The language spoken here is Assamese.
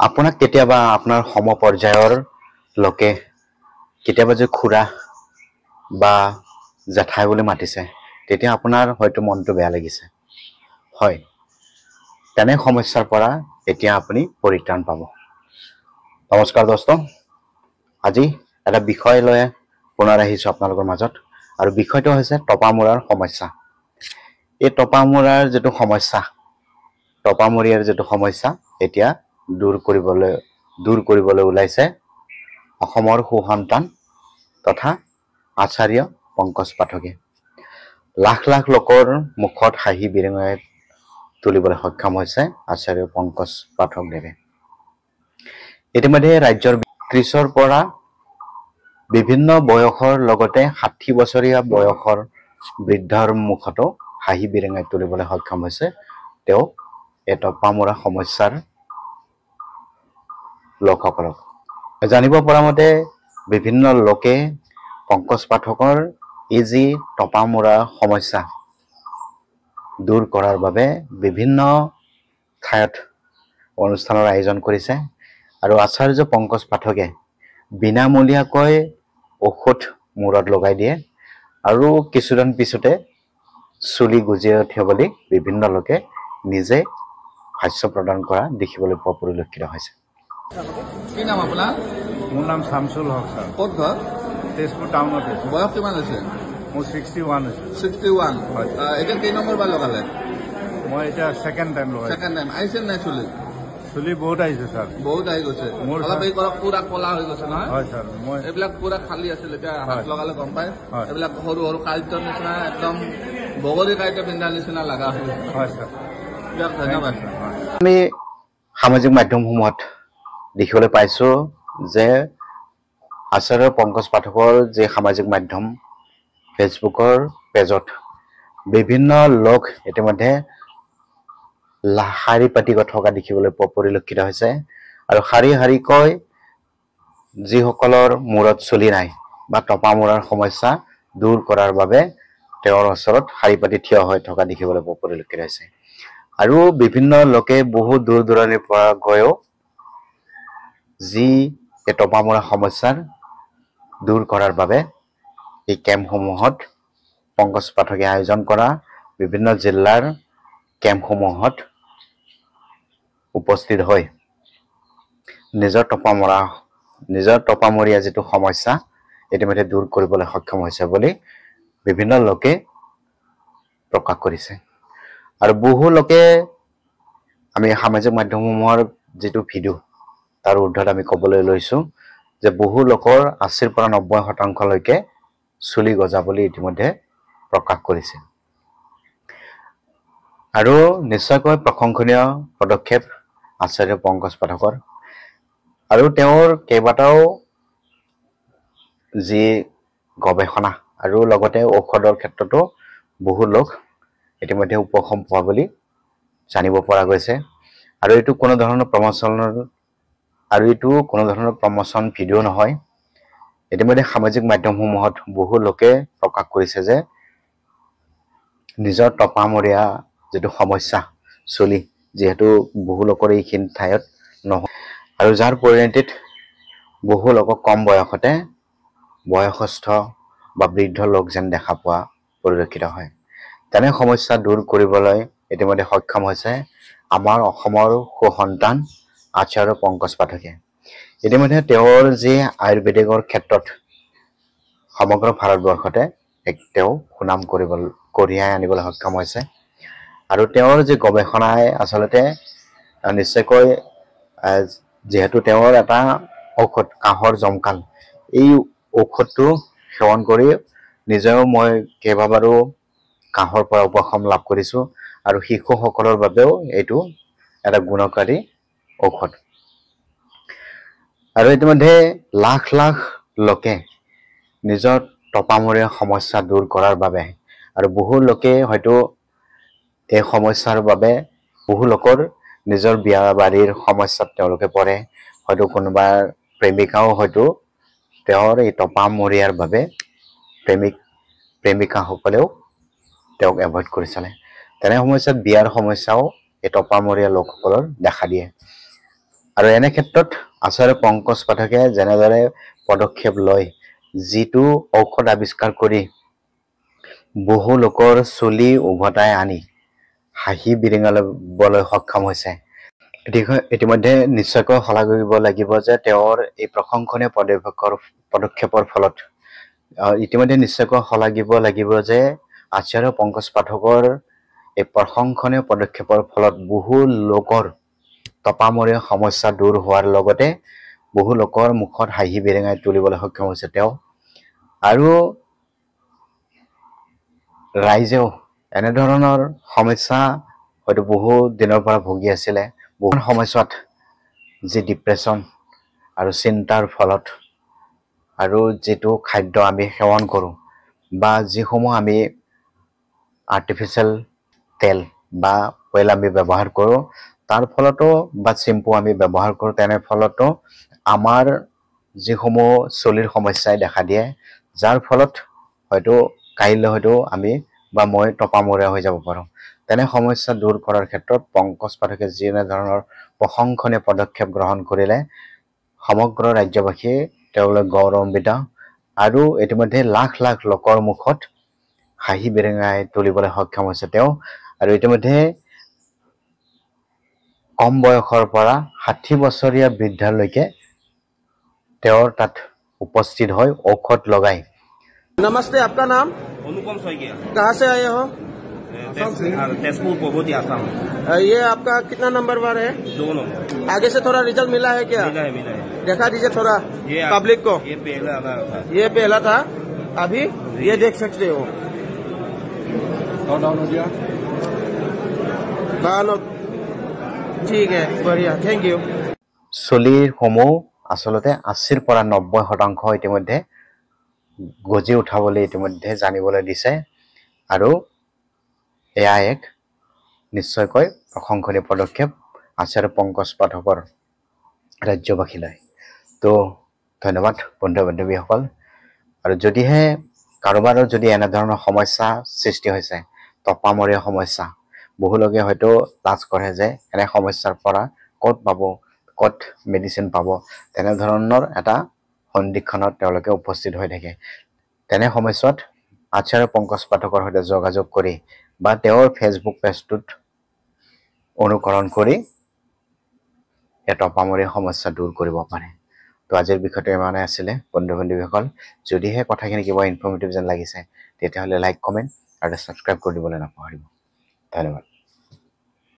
আপোনাক কেতিয়াবা আপোনাৰ সমপৰ্যায়ৰ লোকে কেতিয়াবা যে খুৰা বা জেঠাই বুলি মাতিছে তেতিয়া আপোনাৰ হয়তো মনটো বেয়া লাগিছে হয় তেনে সমস্যাৰ পৰা এতিয়া আপুনি পৰিত্ৰাণ পাব নমস্কাৰ দোস্ত আজি এটা বিষয় লৈ পুনৰ আহিছো আপোনালোকৰ মাজত আৰু বিষয়টো হৈছে টপামুৰাৰ সমস্যা এই টপামুৰাৰ যেটো সমস্যা টপামুৰিয়াৰ যেটো সমস্যা এতিয়া দূৰ কৰিবলৈ ওলাইছে অসমৰ সুসন্তান তথা আচাৰ্য পংকজ পাঠকে লাখ লাখ লোকৰ মুখত হাঁহি বিৰিঙাই তুলিবলৈ সক্ষম হৈছে আচাৰ্য পংকজ পাঠকদেৱে ইতিমধ্যে ৰাজ্যৰ 30ৰ পৰা বিভিন্ন বয়সৰ লগতে 60 বছৰীয়া বয়সৰ বৃদ্ধৰ মুখতো হাঁহি বিৰিঙাই তুলিবলৈ সক্ষম হৈছে তেওঁ এই টপামুৰা সমস্যাৰ লোকসকলক জানিব পৰা মতে বিভিন্ন লোকে পংকজ পাঠকৰ এই যি টপামুৰা সমস্যা দূৰ কৰাৰ বাবে বিভিন্ন ঠাইত অনুষ্ঠানৰ আয়োজন কৰিছে আৰু আচাৰ্য পংকজ পাঠকে বিনামূলীয়াকৈ ঔষধ মূৰত লগাই দিয়ে আৰু কিছুদিন পিছতে চুলি গুজিয়াই উঠে বুলি বিভিন্ন লোকে নিজে ভাষ্য প্ৰদান কৰা দেখিবলৈ পৰিলক্ষিত হৈছে কি নাম আপোনাৰ মোৰ নাম শামসুল হক স্যাৰ ক'ত ঘৰ তেজপুৰ টাউনত আছে বয়স কিমান হৈছে মোৰ 61 আছে 61 এতিয়া কেই নম্বৰ বাৰ লগালে মই এটা সেকেন্ড টাইম লগাই সেকেন্ড টাইম আহিছে নাই চুলি বহুত আহিছে স্যার বহুত আহি গৈছে অলপ এই কৰক পুৰা কলা হৈ গৈছে নহয় হয় স্যাৰ মই এইবিলাক পুৰা খালী আছিল এতিয়া হাত লগালে গম পায় এইবিলাক সৰু সৰু কাইটৰ নিচিনা একদম বগৰী কাইট পিন্ধাৰ নিচিনা লগা হৈ গৈছে হয় স্যাৰ দিয়ক ধন্যবাদ আমি সামাজিক মাধ্যমসমূহত দেখিবলৈ পাইছো যে আচাৰ্য পংকজ পাঠকৰ যে সামাজিক মাধ্যম ফেচবুকৰ পেজত বিভিন্ন লোক ইতিমধ্যে শাৰী পাতি থকা দেখিবলৈ পৰিলক্ষিত হৈছে আৰু শাৰী শাৰীকৈ যিসকলৰ মূৰত চলি নাই বা টপামুৰাৰ সমস্যা দূৰ কৰাৰ বাবে তেওঁৰ ওচৰত শাৰী পাতি থিয় হৈ থকা দেখিবলৈ পৰিলক্ষিত হৈছে আৰু বিভিন্ন লোকে বহু দূৰ দূৰণিৰ পৰা গৈও যি এই টপামুৰা সমস্যাৰ দূৰ কৰাৰ বাবে এই কেম্পসমূহত পংকজ পাঠকে আয়োজন কৰা বিভিন্ন জিলাৰ কেম্পসমূহত উপস্থিত হৈ নিজৰ টপামুৰীয়া যেটো সমস্যা ইতিমধ্যে দূৰ কৰিবলৈ সক্ষম হৈছে বুলি বিভিন্ন লোকে প্ৰকাশ কৰিছে আৰু বহু লোকে আমি সামাজিক মাধ্যমসমূহৰ যেটো ভিডিও তাৰ উৰ্ধত আমি ক'বলৈ লৈছো যে বহু লোকৰ 80 পৰা 90% লৈকে চুলি গজা বুলি ইতিমধ্যে প্ৰকাশ কৰিছে আৰু নিশ্চয়কৈ প্ৰশংসনীয় পদক্ষেপ আচাৰ্য পংকজ পাঠকৰ আৰু তেওঁৰ কেইবাটাও যি গৱেষণা আৰু লগতে ঔষধৰ ক্ষেত্ৰতো বহু লোক ইতিমধ্যে উপশম পোৱা বুলি জানিব পৰা গৈছে আৰু এইটো কোনো ধৰণৰ প্ৰমোচন ভিডিও নহয় ইতিমধ্যে সামাজিক মাধ্যমসমূহত বহু লোকে প্ৰকাশ কৰিছে যে নিজৰ টপামুৰীয়া যেটো সমস্যা চলি যেহেতু বহু লোকৰ এইখিন ঠাইত নহয় আৰু যাৰ পৰিণতিত বহু লোক কম বয়সতে বয়সস্থ বা বৃদ্ধ লোক যেন দেখা পোৱা পৰিলক্ষিত হয় তেনে সমস্যা দূৰ কৰিবলৈ ইতিমধ্যে সক্ষম হৈছে আমাৰ অসমৰ সুসন্তান আচাৰ্য পংকজ পাঠকে ইতিমধ্যে তেওঁৰ যি আয়ুৰ্বেদিকৰ ক্ষেত্ৰত সমগ্ৰ ভাৰতবৰ্ষতে তেওঁ সুনাম কঢ়িয়াই আনিবলৈ সক্ষম হৈছে আৰু তেওঁৰ যি গৱেষণাই আচলতে নিশ্চয়কৈ যেহেতু তেওঁৰ এটা ঔষধ কাহৰ জমকাল এই ঔষধটো সেৱন কৰি নিজেও মই কেইবাবাৰো কাহৰ পৰা উপশম লাভ কৰিছো আৰু শিশুসকলৰ বাবেও এইটো এটা গুণকাৰী ঔষধ আৰু ইতিমধ্যে লাখ লাখ লোকে নিজৰ টপামুৰীয়া সমস্যা দূৰ কৰাৰ বাবে আৰু বহু লোকে হয়তো এই সমস্যাৰ বাবে বহু লোকৰ নিজৰ বিয়া বাড়ীৰ সমস্যাত তেওঁলোকে পৰে হয়তো কোনোবাৰ প্ৰেমিকাও হয়তো তেওঁৰ এই টপামুৰীয়াৰ বাবে প্ৰেমিকাসকলেও তেওঁক এভয়েড কৰি চলে তেনে সমস্যাত বিয়াৰ সমস্যাও এই টপামুৰীয়া লোকসকলৰ দেখা দিয়ে আৰু এনে ক্ষেত্ৰত আচাৰ্য পংকজ পাঠকে যেনেদৰে পদক্ষেপ লয় যিটো ঔষধ আৱিষ্কাৰ কৰি বহু লোকৰ চুলি উভতাই আনি হাঁহি বিৰিঙাবলৈ সক্ষম হৈছে ইতিমধ্যে নিশ্চয়কৈ শলাগ কৰিব লাগিব যে তেওঁৰ এই প্ৰশংসনীয় পদক্ষেপৰ ফলত ইতিমধ্যে নিশ্চয়কৈ শলাগিব লাগিব যে আচাৰ্য পংকজ পাঠকৰ এই প্ৰশংসনীয় পদক্ষেপৰ ফলত বহু লোকৰ তপামৰীয়া সমস্যা দূৰ হোৱাৰ লগতে বহু লোকৰ মুখত হাঁহি বিৰিঙাই তুলিবলৈ সক্ষম হৈছে তেওঁ আৰু ৰাইজেও এনে ধৰণৰ সমস্যা হয়তো বহু দিনৰ পৰা ভুগি আছিলে বহু সময়ত যি ডিপ্ৰেছন আৰু চিন্তাৰ ফলত আৰু যেটো খাদ্য আমি সেৱন কৰো বা যিসমূহ আমি আৰ্টিফিশিয়াল তেল বা অয়েল আমি ব্যৱহাৰ কৰো তাৰ ফলতো বা শ্যাম্পু আমি ব্যৱহাৰ কৰো তেনে ফলতো আমাৰ যিসমূহ চলিৰ সমস্যাই দেখা দিয়ে যাৰ ফলত হয়তো কাইলৈ হয়তো আমি বা মই টপামৰীয়া হৈ যাব পাৰো তেনে সমস্যা দূৰ কৰাৰ ক্ষেত্ৰত পংকজ পাঠকে যেনে ধৰণৰ প্ৰশংসনীয় পদক্ষেপ গ্ৰহণ কৰিলে সমগ্ৰ ৰাজ্যবাসী তেওঁলোক গৌৰৱান্বিত আৰু ইতিমধ্যে লাখ লাখ লোকৰ মুখত হাঁহি বিৰিঙাই তুলিবলৈ সক্ষম হৈছে তেওঁ আৰু ইতিমধ্যে কম বয়সৰ পৰা 60 বছৰীয়া বৃদ্ধালৈকে তেওঁৰ তাত উপস্থিত হয় ঔষধ লগাই नमस्ते, आपका नाम? अनुपम सोइकिया। कहाँ से आए हो? तेजपुर पहुंची आसाम। ये आपका कितना नंबर बार है? 2 नंबर। आगे से थोड़ा रिजल्ट मिला है क्या? मिला है। देखा दीजिए थोड़ा ये पब्लिक को। ये पहला था। ये पहला था, अभी ये देख सकते हो। डाउन हो गया। ठीक है, बढ़िया, थैंक यू। চলিৰ সমূহ আসলতে 80 পৰা 90% ইতিমধ্যে গজি উঠাবলৈ ইতিমধ্যে জানিবলৈ দিছে আৰু এয়া এক নিশ্চয়কৈ প্ৰশংসনীয় পদক্ষেপ আচাৰ্য পংকজ পাঠকৰ ৰাজ্যবাসীলৈ তো ধন্যবাদ বন্ধু বান্ধৱীসকল আৰু যদিহে কাৰোবাৰৰ যদি এনে ধৰণৰ সমস্যা সৃষ্টি হৈছে তপামৰীয়া সমস্যা বহু লোকে হয়তো লাজ কৰে যে এনে সমস্যাৰ পৰা ক'ত পাব ক'ত মেডিচিন পাব তেনে ধৰণৰ এটা সন্দিক্ষণত তেওঁলোকে উপস্থিত হৈ থাকে তেনে সময়ত আচাৰ্য পংকজ পাঠকৰ সৈতে যোগাযোগ কৰি বা তেওঁৰ ফেচবুক পেজটোত অনুকৰণ কৰি এটা তপামৰীয়া সমস্যা দূৰ কৰিব পাৰে তো আজিৰ বিষয়টো ইমানে আছিলে বন্ধু বান্ধৱীসকল যদিহে কথাখিনি কিবা ইনফৰ্মেটিভ যেন লাগিছে তেতিয়াহ'লে লাইক কমেন্ট আৰু সাবস্ক্ৰাইব কৰি দিবলৈ নাপাহৰিব ধন্যবাদ